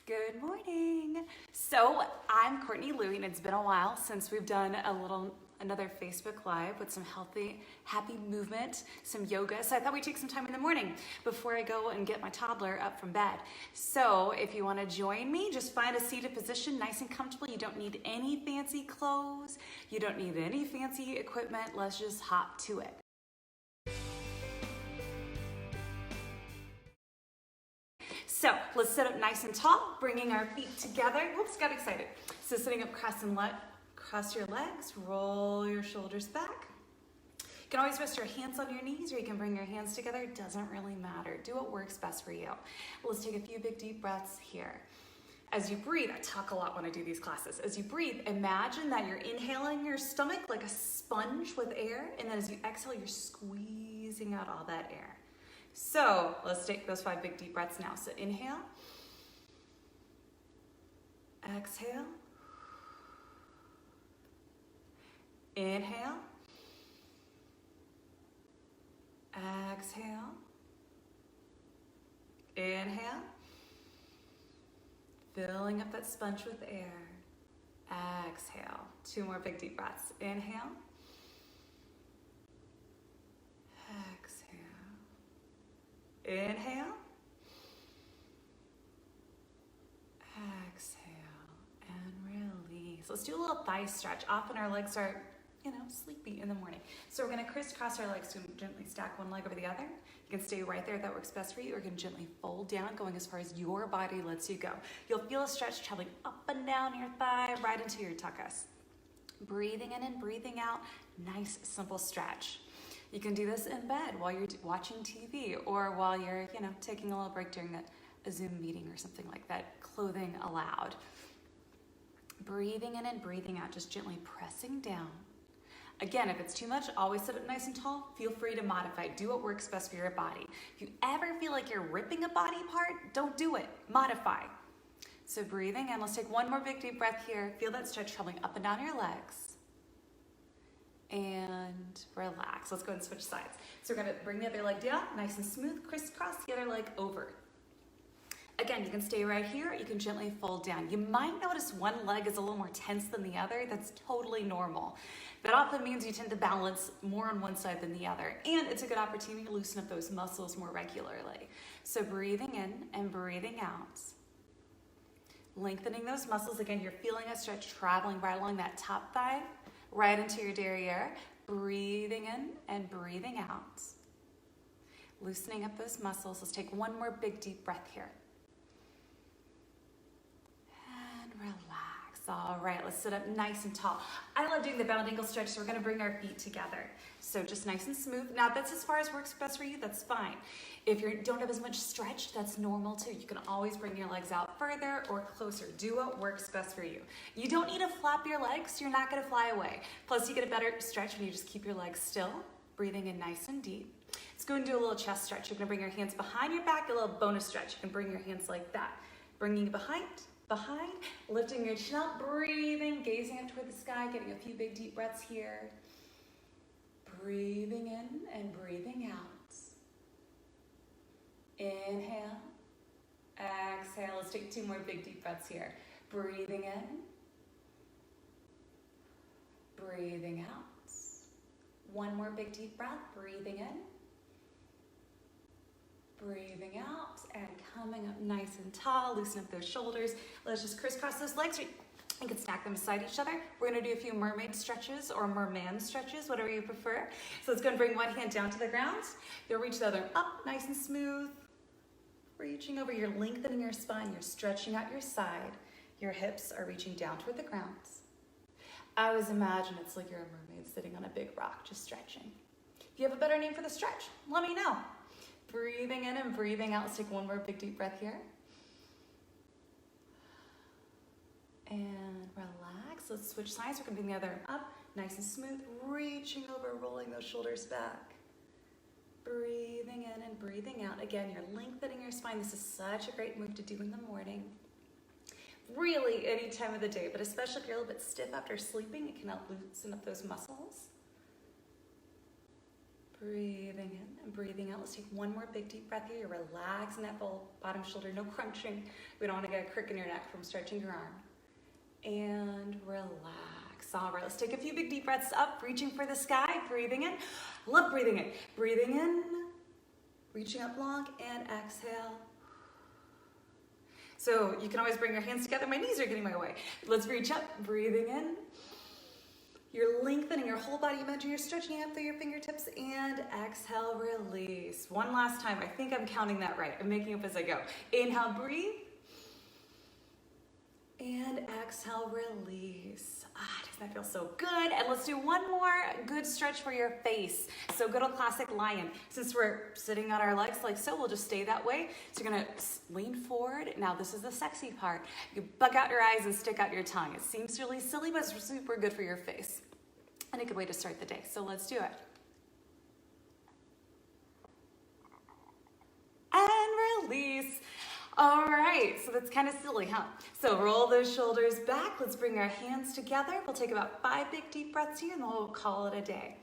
Good morning. So I'm Cortney Loui, and it's been a while since we've done another Facebook Live with some healthy, happy movement, some yoga. So I thought we'd take some time in the morning before I go and get my toddler up from bed. So if you want to join me, just find a seated position, nice and comfortable. You don't need any fancy clothes. You don't need any fancy equipment. Let's just hop to it. So let's sit up nice and tall, bringing our feet together. Whoops, got excited. So sitting up, cross your legs, roll your shoulders back. You can always rest your hands on your knees, or you can bring your hands together. It doesn't really matter. Do what works best for you. Let's take a few big deep breaths here. As you breathe, I talk a lot when I do these classes. As you breathe, imagine that you're inhaling your stomach like a sponge with air, and then as you exhale, you're squeezing out all that air. So let's take those 5 big deep breaths now. So inhale, exhale, inhale, exhale, inhale, filling up that sponge with air, exhale. 2 more big deep breaths. Inhale, exhale. Inhale, exhale, and release. Let's do a little thigh stretch. Often our legs are, sleepy in the morning. So we're gonna crisscross our legs to gently stack one leg over the other. You can stay right there if that works best for you, or you can gently fold down, going as far as your body lets you go. You'll feel a stretch traveling up and down your thigh, right into your tuchus. Breathing in and breathing out, nice, simple stretch. You can do this in bed while you're watching TV, or while you're, taking a little break during a Zoom meeting or something like that, clothing allowed. Breathing in and breathing out, just gently pressing down. Again, if it's too much, always sit up nice and tall. Feel free to modify. Do what works best for your body. If you ever feel like you're ripping a body part, don't do it. Modify. So breathing in, let's take one more big deep breath here. Feel that stretch traveling up and down your legs. And relax. Let's go and switch sides. So we're gonna bring the other leg down, nice and smooth, crisscross the other leg over. Again, you can stay right here, you can gently fold down. You might notice one leg is a little more tense than the other. That's totally normal. That often means you tend to balance more on one side than the other. And it's a good opportunity to loosen up those muscles more regularly. So breathing in and breathing out. Lengthening those muscles. Again, you're feeling a stretch traveling right along that top thigh, right into your derriere. Breathing in and breathing out. Loosening up those muscles. Let's take one more big deep breath here. And relax. All right, let's sit up nice and tall. I love doing the bound ankle stretch, so we're gonna bring our feet together. So just nice and smooth. Now that's as far as works best for you, that's fine. If you don't have as much stretch, that's normal too. You can always bring your legs out further or closer. Do what works best for you. You don't need to flap your legs, you're not gonna fly away. Plus you get a better stretch when you just keep your legs still, breathing in nice and deep. Let's go and do a little chest stretch. You're gonna bring your hands behind your back, a little bonus stretch. You can bring your hands like that. Bringing you behind, lifting your chin up, breathing, gazing up toward the sky, getting a few big deep breaths here. Breathing in and breathing out. Inhale, exhale. Let's take 2 more big deep breaths here. Breathing in, breathing out. 1 more big deep breath, breathing in, breathing out, and coming up nice and tall. Loosen up those shoulders. Let's just crisscross those legs. You can stack them beside each other. We're gonna do a few mermaid stretches or merman stretches, whatever you prefer. So let's go and bring one hand down to the ground. You'll reach the other up, nice and smooth. Reaching over, you're lengthening your spine, you're stretching out your side. Your hips are reaching down toward the ground. I always imagine it's like you're a mermaid sitting on a big rock, just stretching. If you have a better name for the stretch, let me know. Breathing in and breathing out. Let's take 1 more big deep breath here. And relax. Let's switch sides. We're gonna bring the other up, nice and smooth. Reaching over, rolling those shoulders back. Breathing in and breathing out. Again, you're lengthening your spine. This is such a great move to do in the morning. Really, any time of the day, but especially if you're a little bit stiff after sleeping, it can help loosen up those muscles. Breathing in and breathing out. Let's take one more big deep breath here. You're relaxing that bottom shoulder, no crunching. We don't want to get a crick in your neck from stretching your arm. And relax. All right, let's take a few big deep breaths up, reaching for the sky, breathing in. Love breathing in. Breathing in, reaching up long, and exhale. So you can always bring your hands together. My knees are getting my way. Let's reach up, breathing in. You're lengthening your whole body. Imagine you're stretching out through your fingertips, and exhale, release. One last time. I think I'm counting that right. I'm making up as I go. Inhale, breathe. And exhale, release. Doesn't that feel so good? And let's do one more good stretch for your face. So good old classic lion. Since we're sitting on our legs like so, we'll just stay that way. So you're gonna lean forward. Now this is the sexy part. You bug out your eyes and stick out your tongue. It seems really silly, but it's super good for your face. And a good way to start the day. So let's do it. And release. All right, so that's kind of silly, huh? So roll those shoulders back. Let's bring our hands together. We'll take about 5 big deep breaths here and then we'll call it a day.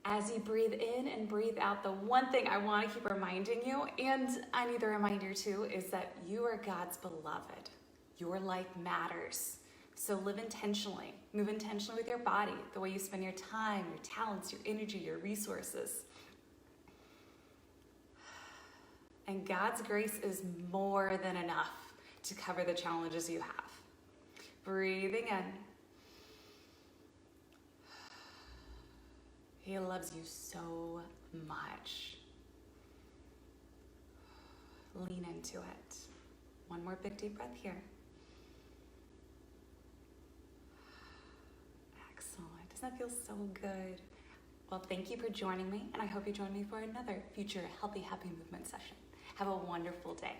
As you breathe in and breathe out, the one thing I want to keep reminding you, and I need to remind you too, is that you are God's beloved. Your life matters. So live intentionally. Move intentionally with your body, the way you spend your time, your talents, your energy, your resources. And God's grace is more than enough to cover the challenges you have. Breathing in. He loves you so much. Lean into it. One more big deep breath here. Excellent. Doesn't that feel so good? Well, thank you for joining me, and I hope you join me for another future Healthy Happy Movement session. Have a wonderful day.